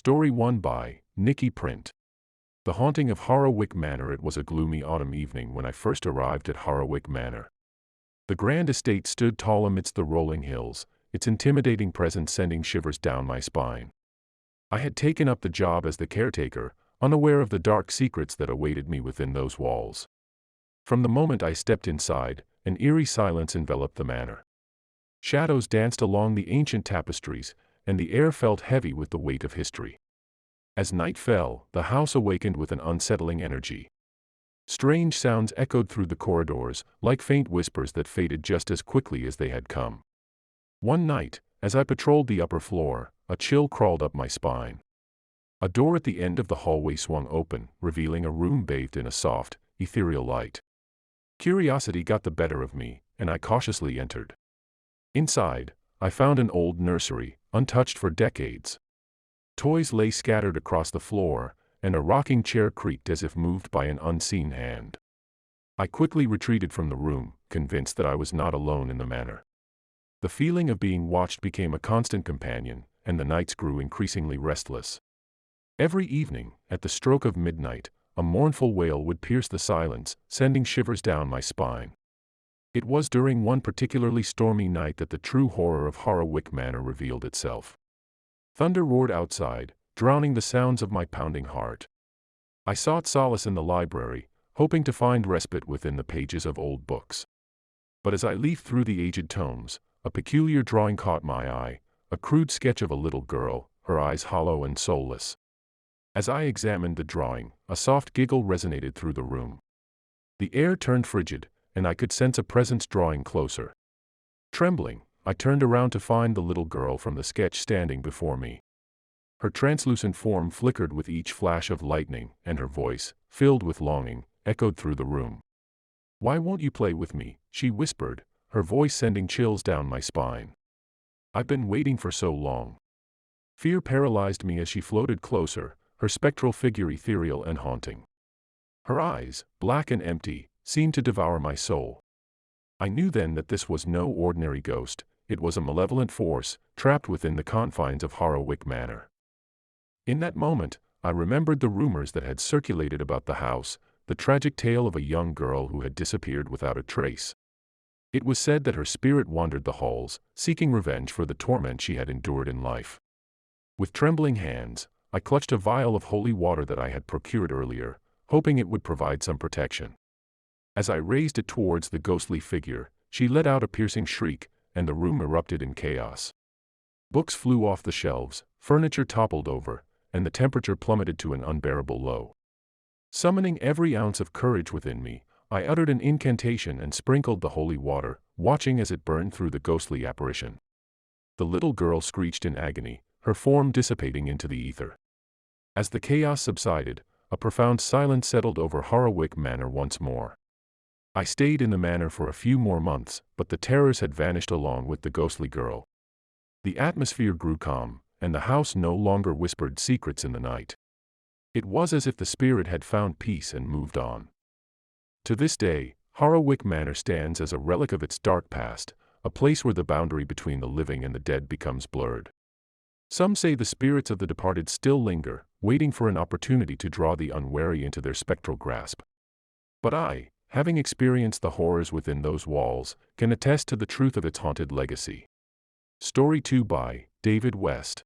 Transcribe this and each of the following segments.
Story 1 by Nikki Print. The Haunting of Horowick Manor. It was a gloomy autumn evening when I first arrived at Horowick Manor. The grand estate stood tall amidst the rolling hills, its intimidating presence sending shivers down my spine. I had taken up the job as the caretaker, unaware of the dark secrets that awaited me within those walls. From the moment I stepped inside, an eerie silence enveloped the manor. Shadows danced along the ancient tapestries, and the air felt heavy with the weight of history. As night fell, the house awakened with an unsettling energy. Strange sounds echoed through the corridors, like faint whispers that faded just as quickly as they had come. One night, as I patrolled the upper floor, a chill crawled up my spine. A door at the end of the hallway swung open, revealing a room bathed in a soft, ethereal light. Curiosity got the better of me, and I cautiously entered. Inside, I found an old nursery, untouched for decades. Toys lay scattered across the floor, and a rocking chair creaked as if moved by an unseen hand. I quickly retreated from the room, convinced that I was not alone in the manor. The feeling of being watched became a constant companion, and the nights grew increasingly restless. Every evening, at the stroke of midnight, a mournful wail would pierce the silence, sending shivers down my spine. It was during one particularly stormy night that the true horror of Horowick Manor revealed itself. Thunder roared outside, drowning the sounds of my pounding heart. I sought solace in the library, hoping to find respite within the pages of old books. But as I leafed through the aged tomes, a peculiar drawing caught my eye, a crude sketch of a little girl, her eyes hollow and soulless. As I examined the drawing, a soft giggle resonated through the room. The air turned frigid, and I could sense a presence drawing closer. Trembling, I turned around to find the little girl from the sketch standing before me. Her translucent form flickered with each flash of lightning, and her voice, filled with longing, echoed through the room. "Why won't you play with me?" she whispered, her voice sending chills down my spine. "I've been waiting for so long." Fear paralyzed me as she floated closer, her spectral figure ethereal and haunting. Her eyes, black and empty, seemed to devour my soul. I knew then that this was no ordinary ghost, it was a malevolent force, trapped within the confines of Horowick Manor. In that moment, I remembered the rumors that had circulated about the house, the tragic tale of a young girl who had disappeared without a trace. It was said that her spirit wandered the halls, seeking revenge for the torment she had endured in life. With trembling hands, I clutched a vial of holy water that I had procured earlier, hoping it would provide some protection. As I raised it towards the ghostly figure, she let out a piercing shriek, and the room erupted in chaos. Books flew off the shelves, furniture toppled over, and the temperature plummeted to an unbearable low. Summoning every ounce of courage within me, I uttered an incantation and sprinkled the holy water, watching as it burned through the ghostly apparition. The little girl screeched in agony, her form dissipating into the ether. As the chaos subsided, a profound silence settled over Horowick Manor once more. I stayed in the manor for a few more months, but the terrors had vanished along with the ghostly girl. The atmosphere grew calm, and the house no longer whispered secrets in the night. It was as if the spirit had found peace and moved on. To this day, Horowick Manor stands as a relic of its dark past, a place where the boundary between the living and the dead becomes blurred. Some say the spirits of the departed still linger, waiting for an opportunity to draw the unwary into their spectral grasp. But I, having experienced the horrors within those walls, can attest to the truth of its haunted legacy. Story 2 by David West.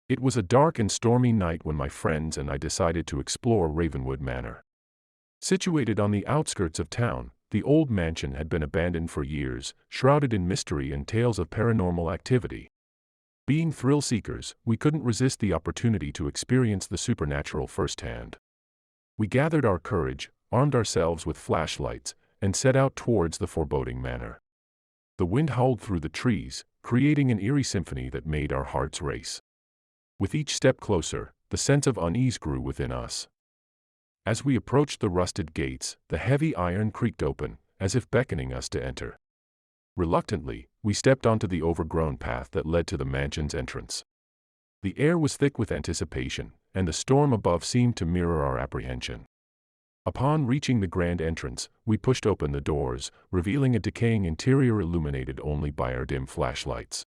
It was a dark and stormy night when my friends and I decided to explore Ravenwood Manor. Situated on the outskirts of town, the old mansion had been abandoned for years, shrouded in mystery and tales of paranormal activity. Being thrill-seekers, we couldn't resist the opportunity to experience the supernatural firsthand. We gathered our courage, armed ourselves with flashlights, and set out towards the foreboding manor. The wind howled through the trees, creating an eerie symphony that made our hearts race. With each step closer, the sense of unease grew within us. As we approached the rusted gates, the heavy iron creaked open, as if beckoning us to enter. Reluctantly, we stepped onto the overgrown path that led to the mansion's entrance. The air was thick with anticipation, and the storm above seemed to mirror our apprehension. Upon reaching the grand entrance, we pushed open the doors, revealing a decaying interior illuminated only by our dim flashlights.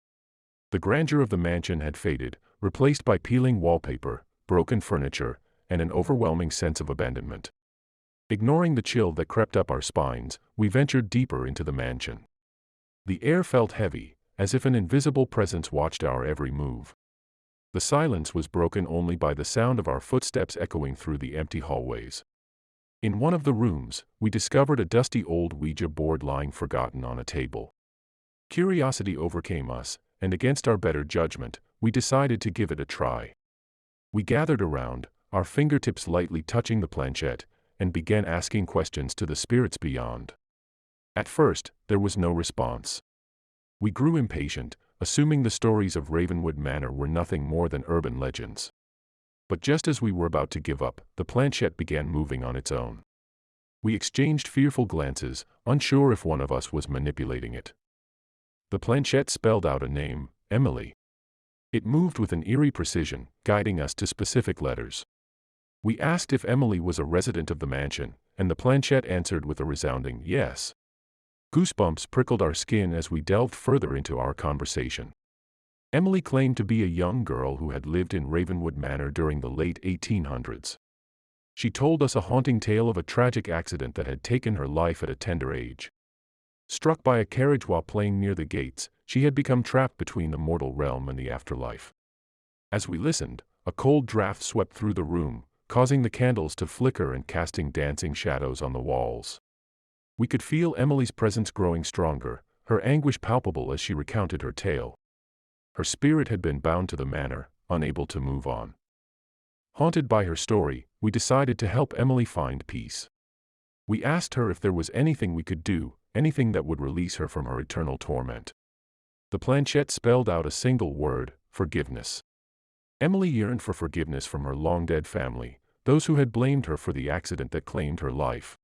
The grandeur of the mansion had faded, replaced by peeling wallpaper, broken furniture, and an overwhelming sense of abandonment. Ignoring the chill that crept up our spines, we ventured deeper into the mansion. The air felt heavy, as if an invisible presence watched our every move. The silence was broken only by the sound of our footsteps echoing through the empty hallways. In one of the rooms, we discovered a dusty old Ouija board lying forgotten on a table. Curiosity overcame us, and against our better judgment, we decided to give it a try. We gathered around, our fingertips lightly touching the planchette, and began asking questions to the spirits beyond. At first, there was no response. We grew impatient, assuming the stories of Ravenwood Manor were nothing more than urban legends. But just as we were about to give up, the planchette began moving on its own. We exchanged fearful glances, unsure if one of us was manipulating it. The planchette spelled out a name, Emily. It moved with an eerie precision, guiding us to specific letters. We asked if Emily was a resident of the mansion, and the planchette answered with a resounding yes. Goosebumps prickled our skin as we delved further into our conversation. Emily claimed to be a young girl who had lived in Ravenwood Manor during the late 1800s. She told us a haunting tale of a tragic accident that had taken her life at a tender age. Struck by a carriage while playing near the gates, she had become trapped between the mortal realm and the afterlife. As we listened, a cold draft swept through the room, causing the candles to flicker and casting dancing shadows on the walls. We could feel Emily's presence growing stronger, her anguish palpable as she recounted her tale. Her spirit had been bound to the manor, unable to move on. Haunted by her story, we decided to help Emily find peace. We asked her if there was anything we could do, anything that would release her from her eternal torment. The planchette spelled out a single word: forgiveness. Emily yearned for forgiveness from her long-dead family, those who had blamed her for the accident that claimed her life.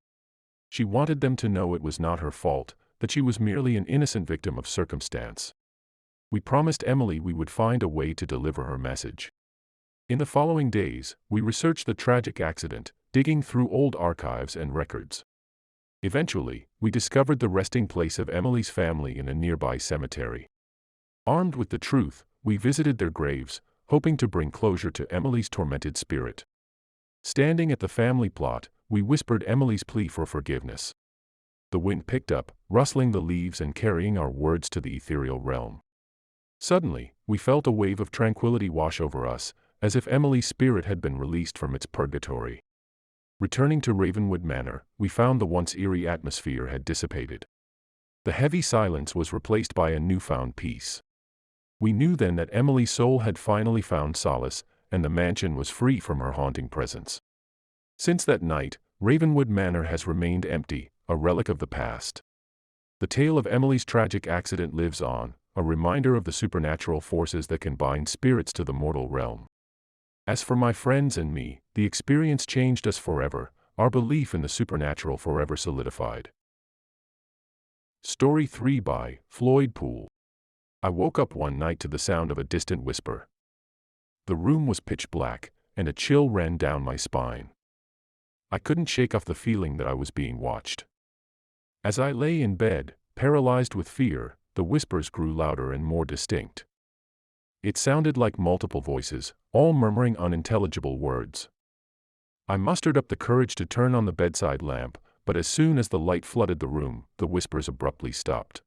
She wanted them to know it was not her fault, that she was merely an innocent victim of circumstance. We promised Emily we would find a way to deliver her message. In the following days, we researched the tragic accident, digging through old archives and records. Eventually, we discovered the resting place of Emily's family in a nearby cemetery. Armed with the truth, we visited their graves, hoping to bring closure to Emily's tormented spirit. Standing at the family plot, we whispered Emily's plea for forgiveness. The wind picked up, rustling the leaves and carrying our words to the ethereal realm. Suddenly, we felt a wave of tranquility wash over us, as if Emily's spirit had been released from its purgatory. Returning to Ravenwood Manor, we found the once eerie atmosphere had dissipated. The heavy silence was replaced by a newfound peace. We knew then that Emily's soul had finally found solace, and the mansion was free from her haunting presence. Since that night, Ravenwood Manor has remained empty, a relic of the past. The tale of Emily's tragic accident lives on, a reminder of the supernatural forces that can bind spirits to the mortal realm. As for my friends and me, the experience changed us forever, our belief in the supernatural forever solidified. Story 3 by Floyd Poole. I woke up one night to the sound of a distant whisper. The room was pitch black, and a chill ran down my spine. I couldn't shake off the feeling that I was being watched. As I lay in bed, paralyzed with fear, the whispers grew louder and more distinct. It sounded like multiple voices, all murmuring unintelligible words. I mustered up the courage to turn on the bedside lamp, but as soon as the light flooded the room, the whispers abruptly stopped.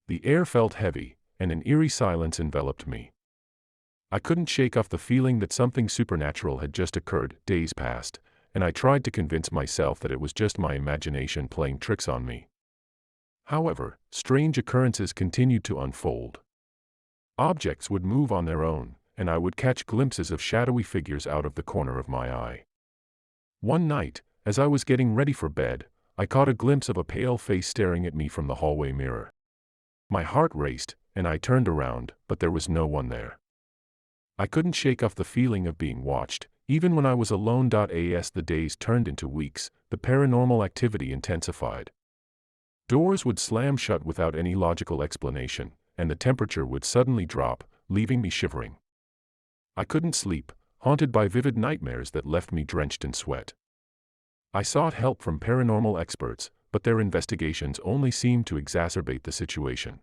The air felt heavy, and an eerie silence enveloped me. I couldn't shake off the feeling that something supernatural had just occurred. Days passed, and I tried to convince myself that it was just my imagination playing tricks on me. However, strange occurrences continued to unfold. Objects would move on their own, and I would catch glimpses of shadowy figures out of the corner of my eye. One night, as I was getting ready for bed, I caught a glimpse of a pale face staring at me from the hallway mirror. My heart raced, and I turned around, but there was no one there. I couldn't shake off the feeling of being watched, even when I was alone. As the days turned into weeks, the paranormal activity intensified. Doors would slam shut without any logical explanation, and the temperature would suddenly drop, leaving me shivering. I couldn't sleep, haunted by vivid nightmares that left me drenched in sweat. I sought help from paranormal experts, but their investigations only seemed to exacerbate the situation.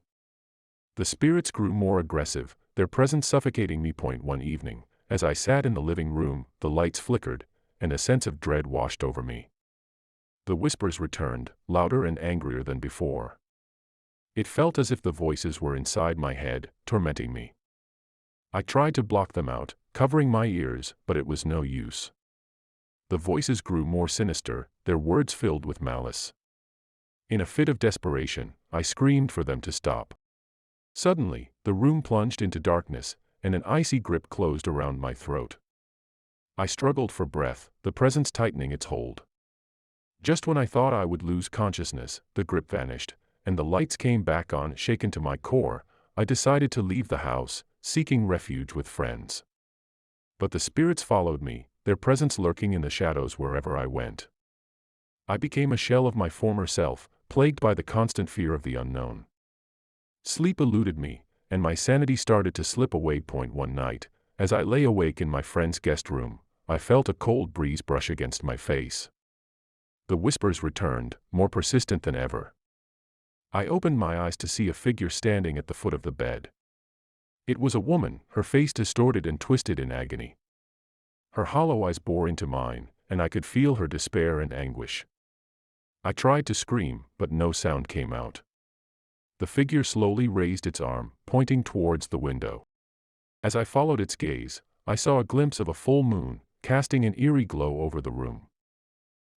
The spirits grew more aggressive, their presence suffocating me. One evening, as I sat in the living room, the lights flickered, and a sense of dread washed over me. The whispers returned, louder and angrier than before. It felt as if the voices were inside my head, tormenting me. I tried to block them out, covering my ears, but it was no use. The voices grew more sinister, their words filled with malice. In a fit of desperation, I screamed for them to stop. Suddenly, the room plunged into darkness, and an icy grip closed around my throat. I struggled for breath, the presence tightening its hold. Just when I thought I would lose consciousness, the grip vanished, and the lights came back on. Shaken to my core, I decided to leave the house, seeking refuge with friends. But the spirits followed me, their presence lurking in the shadows wherever I went. I became a shell of my former self, plagued by the constant fear of the unknown. Sleep eluded me, and my sanity started to slip away. One night, as I lay awake in my friend's guest room, I felt a cold breeze brush against my face. The whispers returned, more persistent than ever. I opened my eyes to see a figure standing at the foot of the bed. It was a woman, her face distorted and twisted in agony. Her hollow eyes bore into mine, and I could feel her despair and anguish. I tried to scream, but no sound came out. The figure slowly raised its arm, pointing towards the window. As I followed its gaze, I saw a glimpse of a full moon, casting an eerie glow over the room.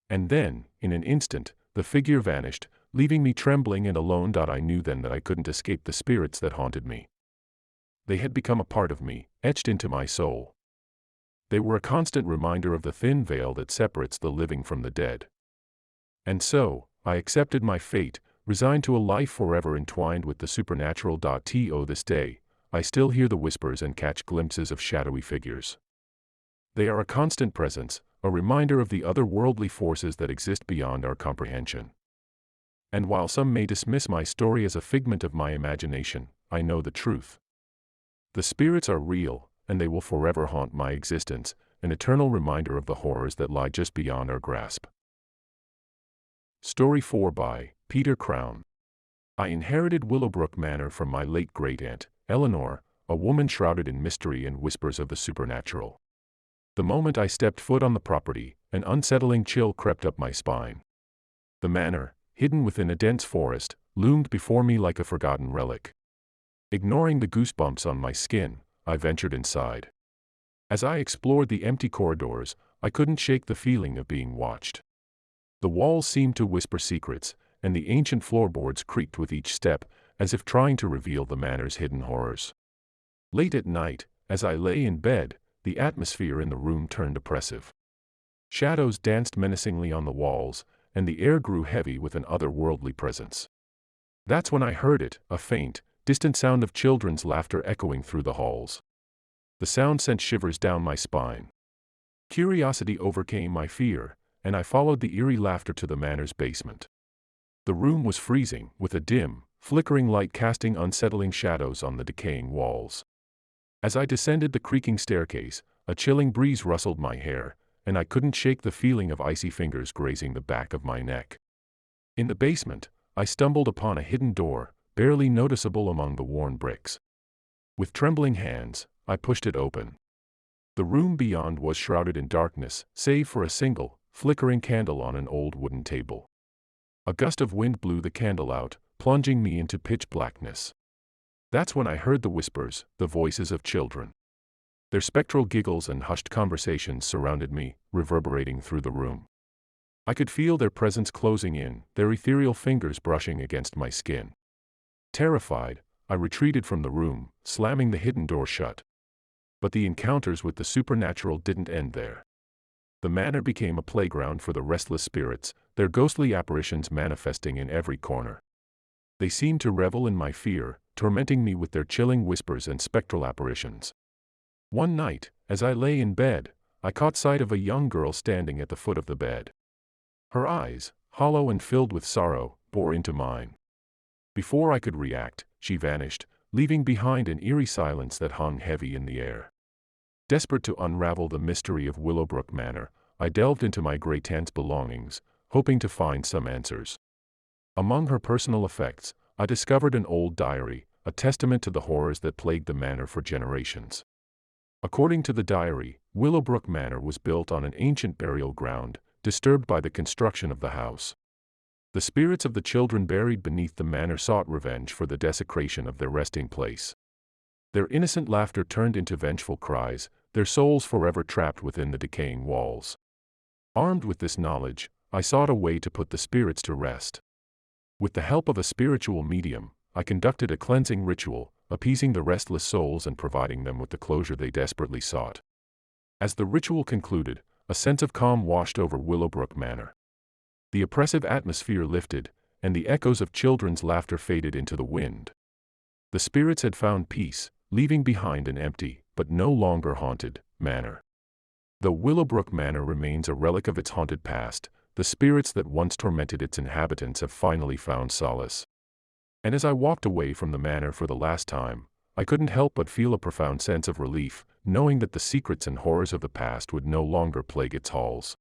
And then, in an instant, the figure vanished, leaving me trembling and alone. I knew then that I couldn't escape the spirits that haunted me. They had become a part of me, etched into my soul. They were a constant reminder of the thin veil that separates the living from the dead. And so, I accepted my fate, resigned to a life forever entwined with the supernatural. To this day, I still hear the whispers and catch glimpses of shadowy figures. They are a constant presence, a reminder of the otherworldly forces that exist beyond our comprehension. And while some may dismiss my story as a figment of my imagination, I know the truth. The spirits are real, and they will forever haunt my existence, an eternal reminder of the horrors that lie just beyond our grasp. Story 4 by Peter Crown. I inherited Willowbrook Manor from my late great-aunt, Eleanor, a woman shrouded in mystery and whispers of the supernatural. The moment I stepped foot on the property, an unsettling chill crept up my spine. The manor, hidden within a dense forest, loomed before me like a forgotten relic. Ignoring the goosebumps on my skin, I ventured inside. As I explored the empty corridors, I couldn't shake the feeling of being watched. The walls seemed to whisper secrets, and the ancient floorboards creaked with each step, as if trying to reveal the manor's hidden horrors. Late at night, as I lay in bed, the atmosphere in the room turned oppressive. Shadows danced menacingly on the walls, and the air grew heavy with an otherworldly presence. That's when I heard it, a faint, distant sound of children's laughter echoing through the halls. The sound sent shivers down my spine. Curiosity overcame my fear, and I followed the eerie laughter to the manor's basement. The room was freezing, with a dim, flickering light casting unsettling shadows on the decaying walls. As I descended the creaking staircase, a chilling breeze rustled my hair, and I couldn't shake the feeling of icy fingers grazing the back of my neck. In the basement, I stumbled upon a hidden door, barely noticeable among the worn bricks. With trembling hands, I pushed it open. The room beyond was shrouded in darkness, save for a single, flickering candle on an old wooden table. A gust of wind blew the candle out, plunging me into pitch blackness. That's when I heard the whispers, the voices of children. Their spectral giggles and hushed conversations surrounded me, reverberating through the room. I could feel their presence closing in, their ethereal fingers brushing against my skin. Terrified, I retreated from the room, slamming the hidden door shut. But the encounters with the supernatural didn't end there. The manor became a playground for the restless spirits, their ghostly apparitions manifesting in every corner. They seemed to revel in my fear, tormenting me with their chilling whispers and spectral apparitions. One night, as I lay in bed, I caught sight of a young girl standing at the foot of the bed. Her eyes, hollow and filled with sorrow, bore into mine. Before I could react, she vanished, leaving behind an eerie silence that hung heavy in the air. Desperate to unravel the mystery of Willowbrook Manor, I delved into my great-aunt's belongings, hoping to find some answers. Among her personal effects, I discovered an old diary, a testament to the horrors that plagued the manor for generations. According to the diary, Willowbrook Manor was built on an ancient burial ground, disturbed by the construction of the house. The spirits of the children buried beneath the manor sought revenge for the desecration of their resting place. Their innocent laughter turned into vengeful cries, their souls forever trapped within the decaying walls. Armed with this knowledge, I sought a way to put the spirits to rest. With the help of a spiritual medium, I conducted a cleansing ritual, appeasing the restless souls and providing them with the closure they desperately sought. As the ritual concluded, a sense of calm washed over Willowbrook Manor. The oppressive atmosphere lifted, and the echoes of children's laughter faded into the wind. The spirits had found peace, leaving behind an empty, but no longer haunted, manor. Though Willowbrook Manor remains a relic of its haunted past, the spirits that once tormented its inhabitants have finally found solace. And as I walked away from the manor for the last time, I couldn't help but feel a profound sense of relief, knowing that the secrets and horrors of the past would no longer plague its halls.